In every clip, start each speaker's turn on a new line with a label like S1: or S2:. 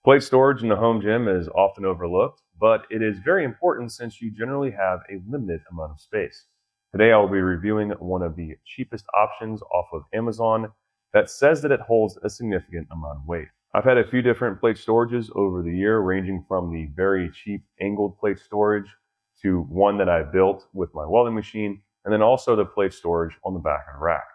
S1: Plate storage in the home gym is often overlooked, but it is very important since you generally have a limited amount of space. Today I will be reviewing one of the cheapest options off of Amazon that says that it holds a significant amount of weight. I've had a few different plate storages over the year, ranging from the very cheap angled plate storage to one that I built with my welding machine, and then also the plate storage on the back of the rack.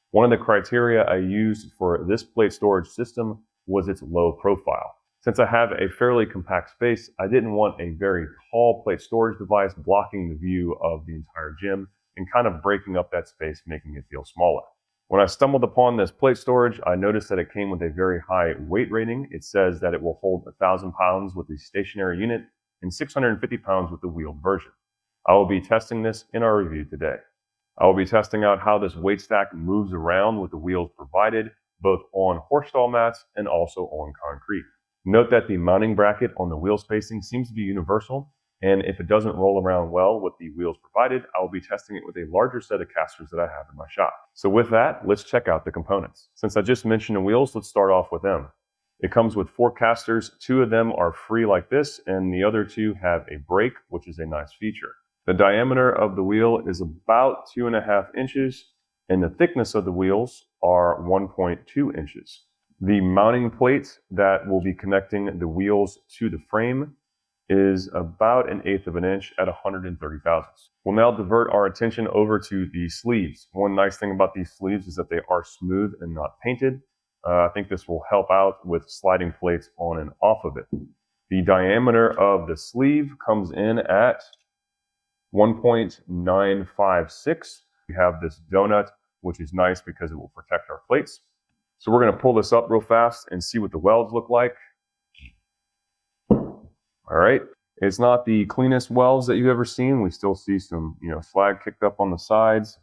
S1: One of the criteria I used for this plate storage system was its low profile. Since I have a fairly compact space, I didn't want a very tall plate storage device blocking the view of the entire gym and kind of breaking up that space, making it feel smaller. When I stumbled upon this plate storage, I noticed that it came with a very high weight rating. It says that it will hold 1,000 pounds with the stationary unit and 650 pounds with the wheeled version. I will be testing this in our review today. I will be testing out how this weight stack moves around with the wheels provided, both on horse stall mats and also on concrete. Note that the mounting bracket on the wheel spacing seems to be universal, and if it doesn't roll around well with the wheels provided, I will be testing it with a larger set of casters that I have in my shop. So with that, let's check out the components. Since I just mentioned the wheels, let's start off with them. It comes with 4 casters. 2 of them are free like this, and the other 2 have a brake, which is a nice feature. The diameter of the wheel is about 2.5 inches, and the thickness of the wheels are 1.2 inches. The mounting plate that will be connecting the wheels to the frame is about 1/8 of an inch at 130 thousandths. We'll now divert our attention over to the sleeves. One nice thing about these sleeves is that they are smooth and not painted. I think this will help out with sliding plates on and off of it. The diameter of the sleeve comes in at 1.956. We have this donut, which is nice because it will protect our plates. So we're going to pull this up real fast and see what the welds look like. All right. It's not the cleanest welds that you've ever seen. We still see some, slag kicked up on the sides.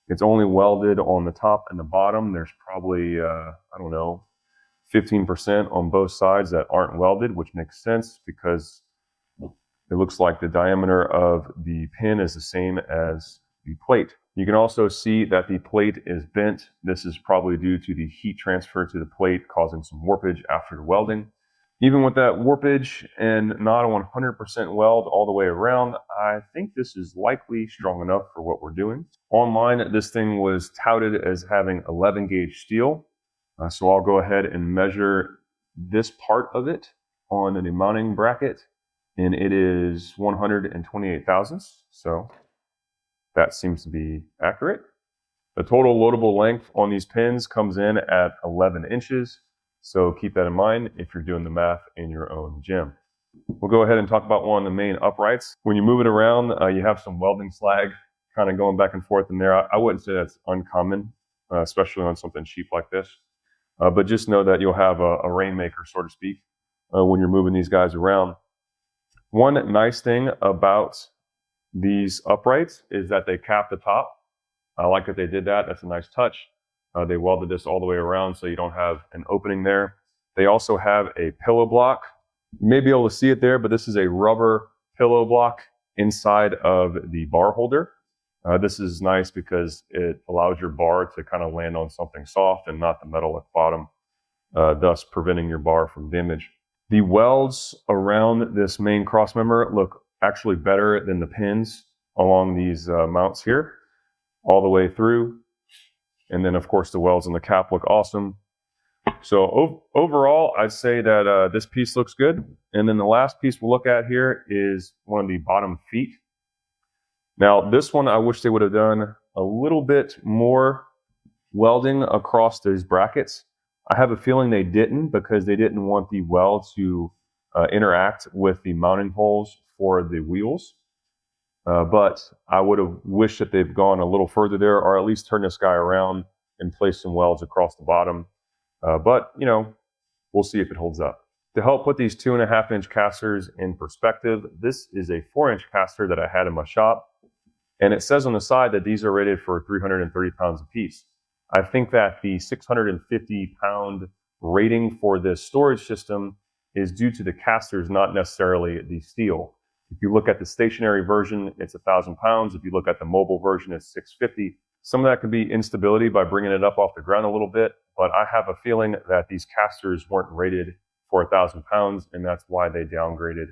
S1: It's only welded on the top and the bottom. There's probably, 15% on both sides that aren't welded, which makes sense because it looks like the diameter of the pin is the same as the plate. You can also see that the plate is bent. This is probably due to the heat transfer to the plate causing some warpage after the welding. Even with that warpage and not a 100% weld all the way around, I think this is likely strong enough for what we're doing. Online, this thing was touted as having 11 gauge steel. So I'll go ahead and measure this part of it on the mounting bracket, and it is 128 thousandths. So that seems to be accurate. The total loadable length on these pins comes in at 11 inches. So keep that in mind if you're doing the math in your own gym. We'll go ahead and talk about one of the main uprights. When you move it around, you have some welding slag kind of going back and forth in there. I wouldn't say that's uncommon, especially on something cheap like this. But just know that you'll have a rainmaker, so to speak, when you're moving these guys around. One nice thing about these uprights is that they cap the top. I like that they did that. That's a nice touch. They welded this all the way around so you don't have an opening there. They also have a pillow block. You may be able to see it there, but this is a rubber pillow block inside of the bar holder. This is nice because it allows your bar to kind of land on something soft and not the metal at the bottom, thus preventing your bar from damage. The welds around this main cross member look actually better than the pins along these mounts here, all the way through. And then, of course, the welds on the cap look awesome. So overall, I'd say that this piece looks good. And then the last piece we'll look at here is one of the bottom feet. Now, this one, I wish they would have done a little bit more welding across these brackets. I have a feeling they didn't because they didn't want the weld to interact with the mounting holes for the wheels. But I would have wished that they've gone a little further there, or at least turn this guy around and place some welds across the bottom. But we'll see if it holds up. To help put these 2.5-inch casters in perspective, this is a 4-inch caster that I had in my shop. And it says on the side that these are rated for 330 pounds apiece. I think that the 650-pound rating for this storage system is due to the casters, not necessarily the steel. If you look at the stationary version, it's 1,000 pounds. If you look at the mobile version, it's 650. Some of that could be instability by bringing it up off the ground a little bit, but I have a feeling that these casters weren't rated for 1,000 pounds, and that's why they downgraded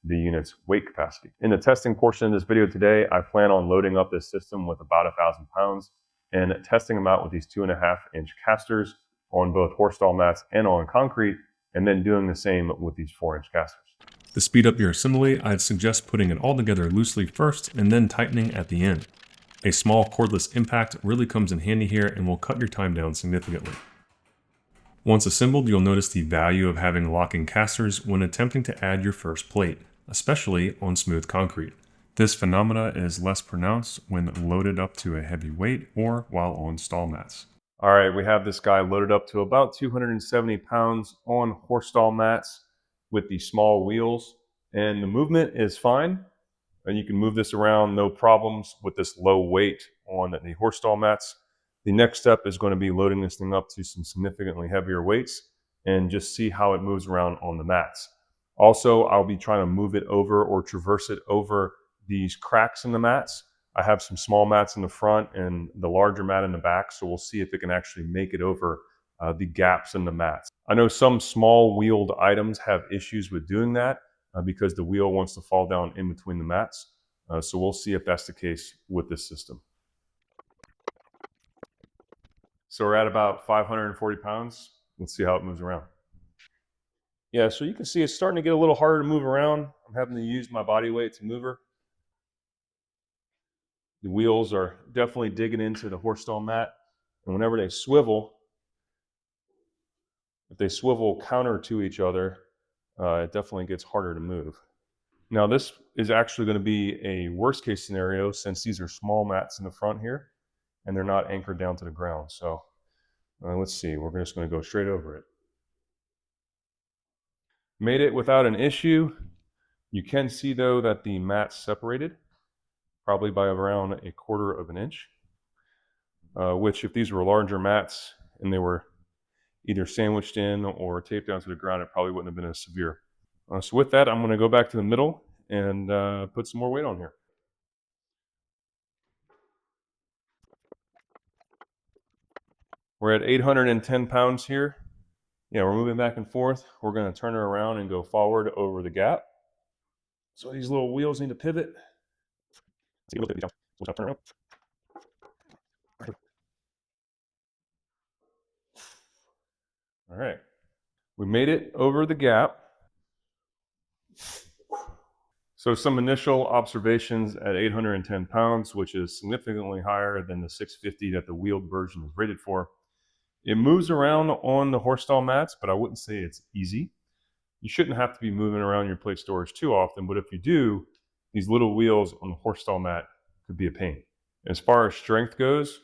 S1: the unit's weight capacity. In the testing portion of this video today, I plan on loading up this system with about 1,000 pounds and testing them out with these 2.5-inch casters on both horse stall mats and on concrete, and then doing the same with these 4-inch casters.
S2: To speed up your assembly, I'd suggest putting it all together loosely first and then tightening at the end. A small cordless impact really comes in handy here and will cut your time down significantly. Once assembled, you'll notice the value of having locking casters when attempting to add your first plate, especially on smooth concrete. This phenomena is less pronounced when loaded up to a heavy weight or while on stall mats.
S1: All right, we have this guy loaded up to about 270 pounds on horse stall mats with the small wheels, and the movement is fine. And you can move this around, no problems with this low weight on the horse stall mats. The next step is going to be loading this thing up to some significantly heavier weights and just see how it moves around on the mats. Also, I'll be trying to move it over or traverse it over these cracks in the mats. I have some small mats in the front and the larger mat in the back, so we'll see if it can actually make it over the gaps in the mats. I know some small wheeled items have issues with doing that because the wheel wants to fall down in between the mats. So we'll see if that's the case with this system. So we're at about 540 pounds. Let's see how it moves around. Yeah, so you can see it's starting to get a little harder to move around. I'm having to use my body weight to move her. The wheels are definitely digging into the horse stall mat, and whenever they swivel, if they swivel counter to each other, it definitely gets harder to move. Now this is actually going to be a worst case scenario since these are small mats in the front here and they're not anchored down to the ground. So let's see, we're just going to go straight over it. Made it without an issue. You can see though that the mat's separated probably by around 1/4 of an inch, which if these were larger mats and they were either sandwiched in or taped down to the ground, it probably wouldn't have been as severe. So with that, I'm going to go back to the middle and put some more weight on here. We're at 810 pounds here. Yeah, we're moving back and forth. We're going to turn her around and go forward over the gap. So these little wheels need to pivot. Turn around. All right. We made it over the gap. So some initial observations at 810 pounds, which is significantly higher than the 650 that the wheeled version is rated for. It moves around on the horse stall mats, but I wouldn't say it's easy. You shouldn't have to be moving around your plate storage too often, but if you do, these little wheels on the horse stall mat could be a pain. As far as strength goes,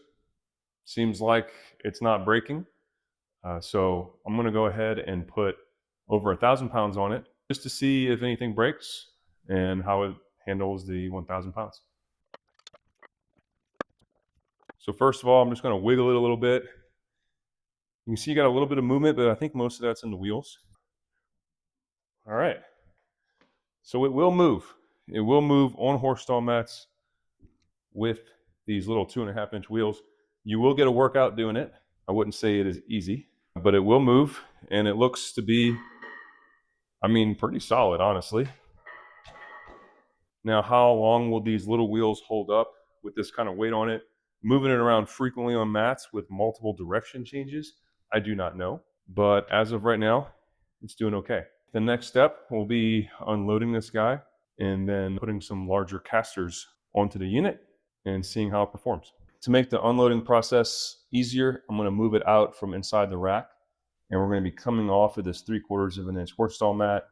S1: seems like it's not breaking. So I'm going to go ahead and put over 1,000 pounds on it just to see if anything breaks and how it handles the 1,000 pounds. So first of all, I'm just going to wiggle it a little bit. You can see you got a little bit of movement, but I think most of that's in the wheels. All right. So it will move. It will move on horse stall mats with these little 2.5-inch wheels. You will get a workout doing it. I wouldn't say it is easy, but it will move, and it looks to be, pretty solid, honestly. Now, how long will these little wheels hold up with this kind of weight on it? Moving it around frequently on mats with multiple direction changes, I do not know. But as of right now, it's doing okay. The next step will be unloading this guy and then putting some larger casters onto the unit and seeing how it performs. To make the unloading process easier, I'm going to move it out from inside the rack, and we're going to be coming off of this 3/4 of an inch horse stall mat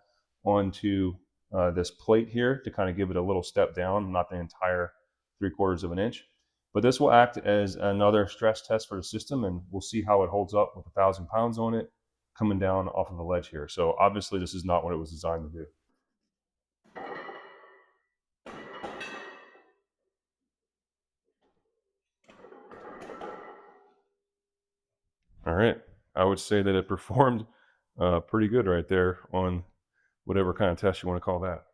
S1: onto this plate here to kind of give it a little step down, not the entire 3/4 of an inch. But this will act as another stress test for the system, and we'll see how it holds up with 1,000 pounds on it coming down off of a ledge here. So obviously this is not what it was designed to do. All right, I would say that it performed pretty good right there on whatever kind of test you want to call that.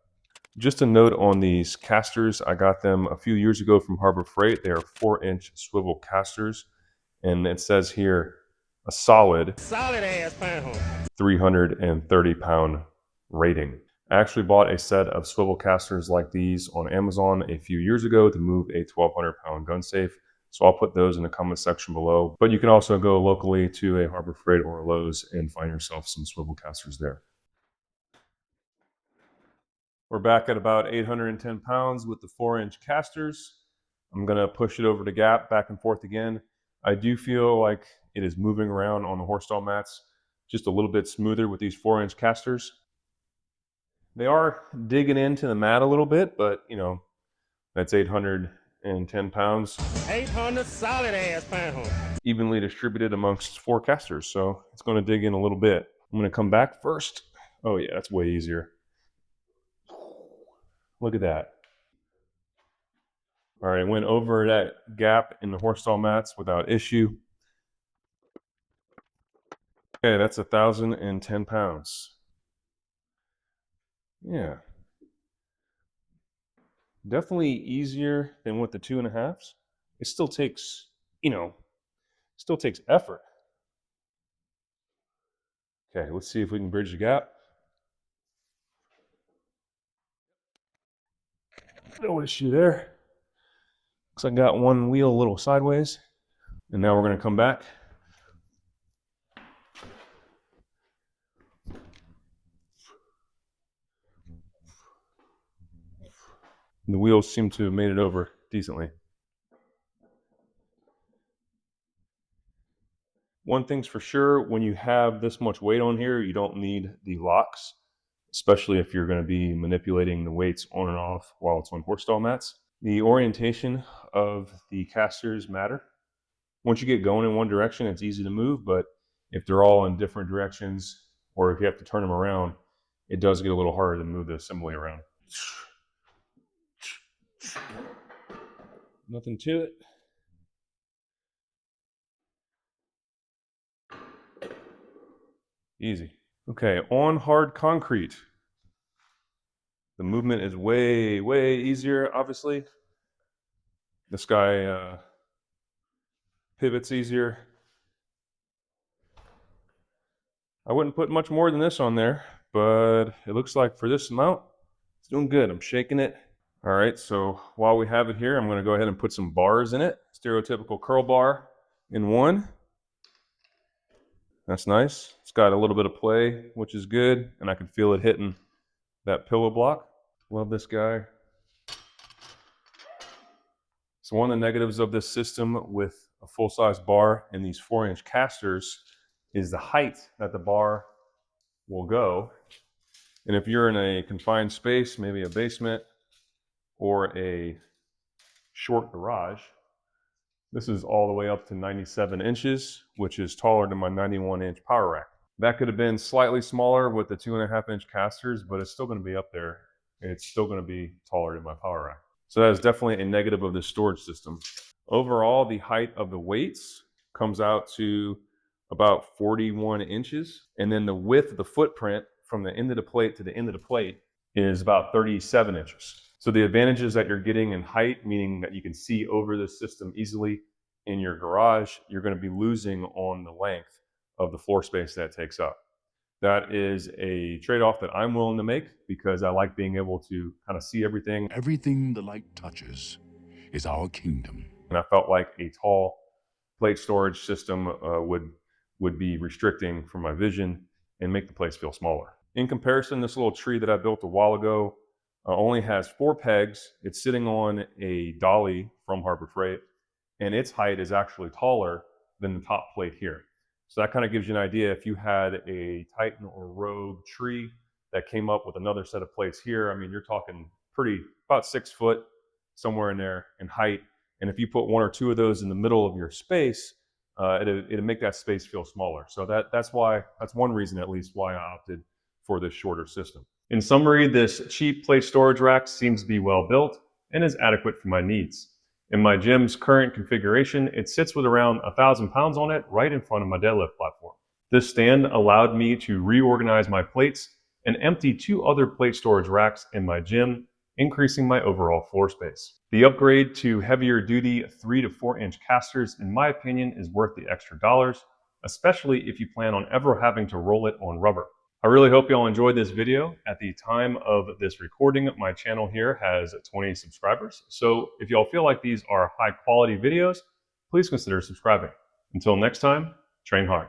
S1: Just a note on these casters, I got them a few years ago from Harbor Freight. They are 4-inch swivel casters, and it says here a solid
S3: ass pound.
S1: 330 pound rating. I actually bought a set of swivel casters like these on Amazon a few years ago to move a 1,200 pound gun safe. So I'll put those in the comment section below. But you can also go locally to a Harbor Freight or a Lowe's and find yourself some swivel casters there. We're back at about 810 pounds with the 4-inch casters. I'm gonna push it over the gap back and forth again. I do feel like it is moving around on the horse stall mats just a little bit smoother with these 4-inch casters. They are digging into the mat a little bit, but you know, that's 810 pounds.
S3: 800 solid ass pound.
S1: Evenly distributed amongst 4 casters, so it's going to dig in a little bit. I'm going to come back first. Oh yeah, that's way easier. Look at that. All right, I went over that gap in the horse stall mats without issue. Okay, that's 1,010 pounds. Yeah. Definitely easier than with the 2.5s. It still takes, still takes effort. Okay, let's see if we can bridge the gap. No issue there. Looks like I got one wheel a little sideways. And now we're going to come back. The wheels seem to have made it over decently. One thing's for sure, when you have this much weight on here, you don't need the locks, especially if you're going to be manipulating the weights on and off while it's on horse stall mats. The orientation of the casters matter. Once you get going in one direction, it's easy to move, but if they're all in different directions, or if you have to turn them around, it does get a little harder to move the assembly around. Nothing to it. Easy. Okay, on hard concrete, the movement is way, way easier, obviously. This guy pivots easier. I wouldn't put much more than this on there, but it looks like for this amount, it's doing good. I'm shaking it. All right, so while we have it here, I'm gonna go ahead and put some bars in it. Stereotypical curl bar in one. That's nice. It's got a little bit of play, which is good, and I can feel it hitting that pillow block. Love this guy. So one of the negatives of this system with a full-size bar and these 4-inch casters is the height that the bar will go. And if you're in a confined space, maybe a basement or a short garage, this is all the way up to 97 inches, which is taller than my 91-inch power rack. That could have been slightly smaller with the 2.5-inch casters, but it's still going to be up there. It's still going to be taller than my power rack. So that is definitely a negative of this storage system. Overall, the height of the weights comes out to about 41 inches. And then the width of the footprint from the end of the plate to the end of the plate is about 37 inches. So the advantages that you're getting in height, meaning that you can see over the system easily in your garage, you're going to be losing on the length of the floor space that it takes up. That is a trade-off that I'm willing to make because I like being able to kind of see everything.
S4: Everything the light touches is our kingdom.
S1: And I felt like a tall plate storage system would be restricting for my vision and make the place feel smaller. In comparison, this little tree that I built a while ago only has 4 pegs. It's sitting on a dolly from Harbor Freight, and its height is actually taller than the top plate here. So that kind of gives you an idea. If you had a Titan or Rogue tree that came up with another set of plates here, I mean, you're talking about 6 foot, somewhere in there in height. And if you put 1 or 2 of those in the middle of your space, it'll make that space feel smaller. So that's one reason at least why I opted for this shorter system. In summary, this cheap plate storage rack seems to be well built and is adequate for my needs. In my gym's current configuration, it sits with around 1,000 pounds on it right in front of my deadlift platform. This stand allowed me to reorganize my plates and empty 2 other plate storage racks in my gym, increasing my overall floor space. The upgrade to heavier duty 3 to 4 inch casters, in my opinion, is worth the extra dollars,
S2: especially if you plan on ever having to roll it on rubber. I really hope you all enjoyed this video. At the time of this recording, my channel here has 20 subscribers. So if y'all feel like these are high quality videos, please consider subscribing. Until next time, train hard.